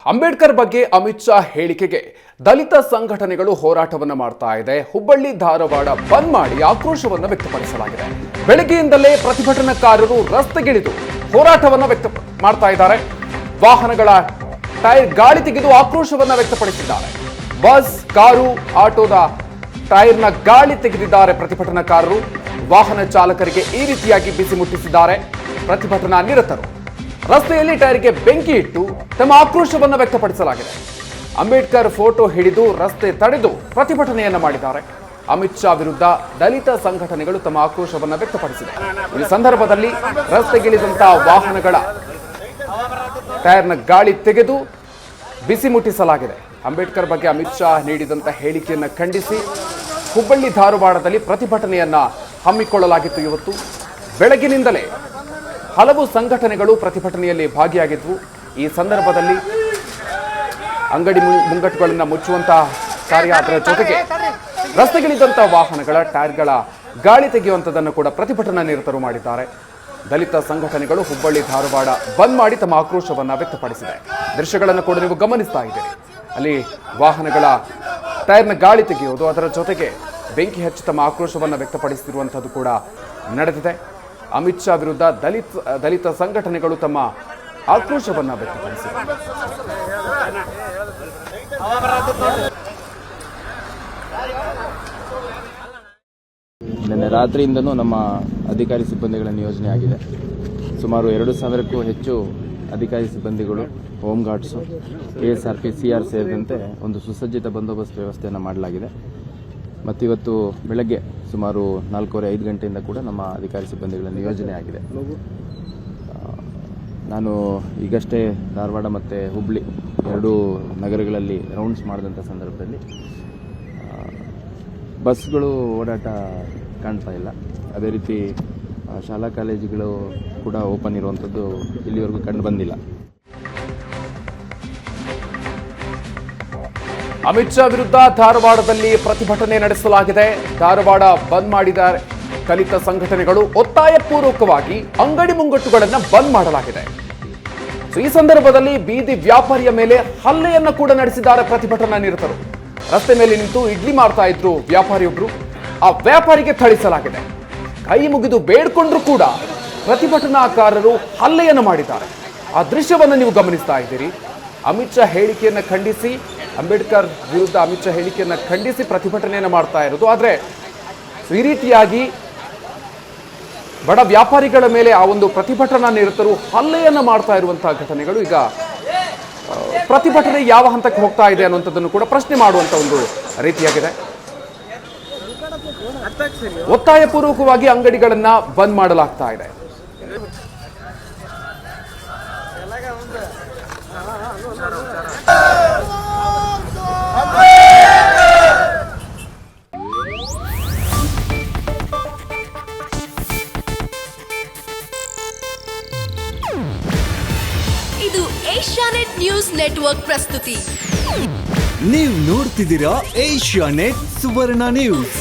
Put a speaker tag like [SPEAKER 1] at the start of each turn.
[SPEAKER 1] ಅಂಬೇಡ್ಕರ್ ಬಗ್ಗೆ ಅಮಿತ್ ಶಾ ಹೇಳಿಕೆಗೆ ದಲಿತ ಸಂಘಟನೆಗಳು ಹೋರಾಟವನ್ನು ಮಾಡ್ತಾ ಇದೆ. ಹುಬ್ಬಳ್ಳಿ ಧಾರವಾಡ ಬಂದ್ ಮಾಡಿ ಆಕ್ರೋಶವನ್ನು ವ್ಯಕ್ತಪಡಿಸಲಾಗಿದೆ. ಬೆಳಗ್ಗೆಯಿಂದಲೇ ಪ್ರತಿಭಟನಾಕಾರರು ರಸ್ತೆಗಿಳಿದು ಹೋರಾಟವನ್ನು ಮಾಡ್ತಾ ಇದ್ದಾರೆ. ವಾಹನಗಳ ಟೈರ್ ಗಾಳಿ ತೆಗೆದು ಆಕ್ರೋಶವನ್ನು ವ್ಯಕ್ತಪಡಿಸಿದ್ದಾರೆ. ಬಸ್, ಕಾರು, ಆಟೋದ ಟೈರ್ನ ಗಾಳಿ ತೆಗೆದಿದ್ದಾರೆ ಪ್ರತಿಭಟನಾಕಾರರು. ವಾಹನ ಚಾಲಕರಿಗೆ ಈ ರೀತಿಯಾಗಿ ಬಿಸಿ ಮುಟ್ಟಿಸಿದ್ದಾರೆ ಪ್ರತಿಭಟನಾ ನಿರತರು. ರಸ್ತೆಯಲ್ಲಿ ಟೈರ್ಗೆ ಬೆಂಕಿ ಇಟ್ಟು ತಮ್ಮ ಆಕ್ರೋಶವನ್ನು ವ್ಯಕ್ತಪಡಿಸಲಾಗಿದೆ. ಅಂಬೇಡ್ಕರ್ ಫೋಟೋ ಹಿಡಿದು ರಸ್ತೆ ತಡೆದು ಪ್ರತಿಭಟನೆಯನ್ನ ಮಾಡಿದ್ದಾರೆ. ಅಮಿತ್ ಶಾ ವಿರುದ್ಧ ದಲಿತ ಸಂಘಟನೆಗಳು ತಮ್ಮ ಆಕ್ರೋಶವನ್ನು ವ್ಯಕ್ತಪಡಿಸಿದೆ. ಈ ಸಂದರ್ಭದಲ್ಲಿ ರಸ್ತೆಗಿಳಿದಂತಹ ವಾಹನಗಳ ಟೈರ್ನ ಗಾಳಿ ತೆಗೆದು ಬಿಸಿ ಮುಟ್ಟಿಸಲಾಗಿದೆ. ಅಂಬೇಡ್ಕರ್ ಬಗ್ಗೆ ಅಮಿತ್ ಶಾ ನೀಡಿದಂತ ಹೇಳಿಕೆಯನ್ನು ಖಂಡಿಸಿ ಹುಬ್ಬಳ್ಳಿ ಧಾರವಾಡದಲ್ಲಿ ಪ್ರತಿಭಟನೆಯನ್ನ ಹಮ್ಮಿಕೊಳ್ಳಲಾಗಿತ್ತು. ಇವತ್ತು ಬೆಳಗಿನಿಂದಲೇ ಹಲವು ಸಂಘಟನೆಗಳು ಪ್ರತಿಭಟನೆಯಲ್ಲಿ ಭಾಗಿಯಾಗಿದ್ವು. ಈ ಸಂದರ್ಭದಲ್ಲಿ ಅಂಗಡಿ ಮುಂಗಟ್ಟುಗಳನ್ನು ಮುಚ್ಚುವಂತಹ ಕಾರ್ಯ, ಅದರ ಜೊತೆಗೆ ರಸ್ತೆಗಿಳಿದಂತಹ ವಾಹನಗಳ ಟೈರ್ಗಳ ಗಾಳಿ ತೆಗೆಯುವಂಥದ್ದನ್ನು ಕೂಡ ಪ್ರತಿಭಟನಾ ನಿರತರು ಮಾಡಿದ್ದಾರೆ. ದಲಿತ ಸಂಘಟನೆಗಳು ಹುಬ್ಬಳ್ಳಿ ಧಾರವಾಡ ಬಂದ್ ಮಾಡಿ ತಮ್ಮ ಆಕ್ರೋಶವನ್ನು ವ್ಯಕ್ತಪಡಿಸಿದೆ. ದೃಶ್ಯಗಳನ್ನು ಕೂಡ ನೀವು ಗಮನಿಸ್ತಾ ಇದ್ದೀರಿ. ಅಲ್ಲಿ ವಾಹನಗಳ ಟೈರ್ನ ಗಾಳಿ ತೆಗೆಯುವುದು, ಅದರ ಜೊತೆಗೆ ಬೆಂಕಿ ಹಚ್ಚಿ ತಮ್ಮ ಆಕ್ರೋಶವನ್ನು ವ್ಯಕ್ತಪಡಿಸಿರುವಂಥದ್ದು ಕೂಡ ನಡೆದಿದೆ. ಅಮಿತ್ ಶಾ ವಿರುದ್ಧ ದಲಿತ ಸಂಘಟನೆಗಳು ತಮ್ಮ ಆಕ್ರೋಶವನ್ನು ವ್ಯಕ್ತಪಡಿಸಿದ್ದಾರೆ.
[SPEAKER 2] ನಿನ್ನೆ ರಾತ್ರಿಯಿಂದನೂ ನಮ್ಮ ಅಧಿಕಾರಿ ಸಿಬ್ಬಂದಿಗಳ ನಿಯೋಜನೆ ಆಗಿದೆ. ಸುಮಾರು 2,000ಕ್ಕೂ ಹೆಚ್ಚು ಅಧಿಕಾರಿ ಸಿಬ್ಬಂದಿಗಳು, ಹೋಮ್ ಗಾರ್ಡ್ಸು, KSRP, CR ಸೇರಿದಂತೆ ಒಂದು ಸುಸಜ್ಜಿತ ಬಂದೋಬಸ್ತ್ ವ್ಯವಸ್ಥೆಯನ್ನು ಮಾಡಲಾಗಿದೆ. ಮತ್ತು ಇವತ್ತು ಬೆಳಗ್ಗೆ ಸುಮಾರು 4:30-5 ಗಂಟೆಯಿಂದ ಕೂಡ ನಮ್ಮ ಅಧಿಕಾರಿ ಸಿಬ್ಬಂದಿಗಳ ನಿಯೋಜನೆ ಆಗಿದೆ. ನಾನು ಈಗಷ್ಟೇ ಧಾರವಾಡ ಮತ್ತು ಹುಬ್ಬಳ್ಳಿ ಎರಡೂ ನಗರಗಳಲ್ಲಿ ರೌಂಡ್ಸ್ ಮಾಡಿದಂಥ ಸಂದರ್ಭದಲ್ಲಿ ಬಸ್ಗಳು ಓಡಾಟ ಕಾಣ್ತಾ ಇಲ್ಲ. ಅದೇ ರೀತಿ ಶಾಲಾ ಕಾಲೇಜುಗಳು ಕೂಡ ಓಪನ್ ಇರುವಂಥದ್ದು ಇಲ್ಲಿವರೆಗೂ ಕಂಡು ಬಂದಿಲ್ಲ.
[SPEAKER 1] ಅಮಿತ್ ಶಾ ವಿರುದ್ಧ ಧಾರವಾಡದಲ್ಲಿ ಪ್ರತಿಭಟನೆ ನಡೆಸಲಾಗಿದೆ. ಧಾರವಾಡ ಬಂದ್ ಮಾಡಿದ್ದಾರೆ ದಲಿತ ಸಂಘಟನೆಗಳು. ಒತ್ತಾಯಪೂರ್ವಕವಾಗಿ ಅಂಗಡಿ ಮುಂಗಟ್ಟುಗಳನ್ನು ಬಂದ್ ಮಾಡಲಾಗಿದೆ. ಈ ಸಂದರ್ಭದಲ್ಲಿ ಬೀದಿ ವ್ಯಾಪಾರಿಯ ಮೇಲೆ ಹಲ್ಲೆಯನ್ನು ಕೂಡ ನಡೆಸಿದ್ದಾರೆ ಪ್ರತಿಭಟನಾ ನಿರತರು. ರಸ್ತೆ ಮೇಲೆ ನಿಂತು ಇಡ್ಲಿ ಮಾಡ್ತಾ ಇದ್ರು ವ್ಯಾಪಾರಿಯೊಬ್ರು. ಆ ವ್ಯಾಪಾರಿಗೆ ಥಳಿಸಲಾಗಿದೆ. ಕೈ ಮುಗಿದು ಬೇಡ್ಕೊಂಡ್ರು ಕೂಡ ಪ್ರತಿಭಟನಾಕಾರರು ಹಲ್ಲೆಯನ್ನು ಮಾಡಿದ್ದಾರೆ. ಆ ದೃಶ್ಯವನ್ನು ನೀವು ಗಮನಿಸ್ತಾ ಇದ್ದೀರಿ. ಅಮಿತ್ ಶಾ ಹೇಳಿಕೆಯನ್ನು ಖಂಡಿಸಿ, ಅಂಬೇಡ್ಕರ್ ವಿರುದ್ಧ ಅಮಿತ್ ಶಾ ಹೇಳಿಕೆಯನ್ನು ಖಂಡಿಸಿ ಪ್ರತಿಭಟನೆಯನ್ನು ಮಾಡ್ತಾ ಇರೋದು. ಆದರೆ ಈ ರೀತಿಯಾಗಿ ಬಡ ವ್ಯಾಪಾರಿಗಳ ಮೇಲೆ ಆ ಒಂದು ಪ್ರತಿಭಟನಾ ನಿರತರು ಹಲ್ಲೆಯನ್ನು ಮಾಡ್ತಾ ಇರುವಂತಹ ಘಟನೆಗಳು ಈಗ ಪ್ರತಿಭಟನೆ ಯಾವ ಹಂತಕ್ಕೆ ಹೋಗ್ತಾ ಇದೆ ಅನ್ನುವಂಥದ್ದನ್ನು ಕೂಡ ಪ್ರಶ್ನೆ ಮಾಡುವಂತ ಒಂದು ರೀತಿಯಾಗಿದೆ. ಒತ್ತಾಯಪೂರ್ವಕವಾಗಿ ಅಂಗಡಿಗಳನ್ನ ಬಂದ್ ಮಾಡಲಾಗ್ತಾ ಇದೆ.
[SPEAKER 3] ಇದು ಏಷ್ಯಾನೆಟ್ ನ್ಯೂಸ್ ನೆಟ್ವರ್ಕ್ ಪ್ರಸ್ತುತಿ.
[SPEAKER 4] ನೀವು ನೋಡ್ತಿದ್ದೀರಾ ಏಷ್ಯಾನೆಟ್ ಸುವರ್ಣ ನ್ಯೂಸ್.